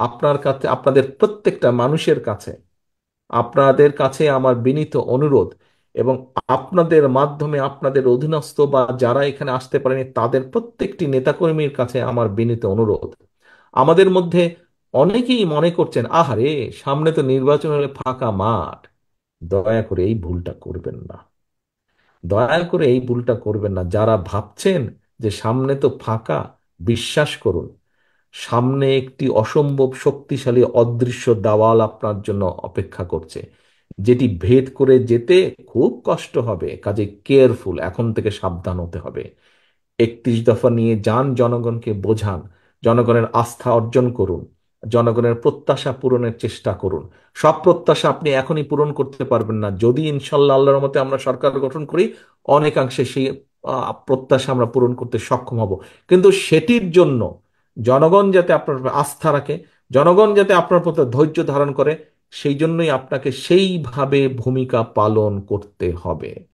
আপনার কাছে, আপনাদের প্রত্যেকটা মানুষের কাছে, আপনাদের কাছে আমার বিনীত অনুরোধ, এবং আপনাদের মাধ্যমে আপনাদের অধীনস্থ বা যারা এখানে আসতে পারেনি তাদের প্রত্যেকটি নেতাকর্মীর কাছে আমার বিনীত অনুরোধ। আমাদের মধ্যে অনেকেই মনে করছেন, আহারে, সামনে তো নির্বাচন হলে ফাঁকা মাঠ। দয়া করে এই ভুলটা করবেন না। দয়া করে এই ভুলটা করবেন না। যারা ভাবছেন যে সামনে তো ফাঁকা, বিশ্বাস করুন, সামনে একটি অসম্ভব শক্তিশালী অদৃশ্য দেওয়াল আপনার জন্য অপেক্ষা করছে, যেটি ভেদ করে যেতে খুব কষ্ট হবে। কাজে কেয়ারফুল, এখন থেকে সাবধান হতে হবে। 31 দফা নিয়ে যান, জনগণকে বোঝান, জনগণের আস্থা অর্জন করুন, জনগণের প্রত্যাশা পূরণের চেষ্টা করুন। সব প্রত্যাশা আপনি এখনই পূরণ করতে পারবেন না। যদি ইনশাল্লাহ আল্লাহর মতে আমরা সরকার গঠন করি, অনেকাংশে সেই প্রত্যাশা আমরা পূরণ করতে সক্ষম হব। কিন্তু সেটির জন্য জনগণ যাতে আপনার উপর আস্থা রাখে, জনগণ যাতে আপনার প্রতি ধৈর্য ধারণ করে, সেই জন্যই আপনাকে সেইভাবে ভূমিকা পালন করতে হবে।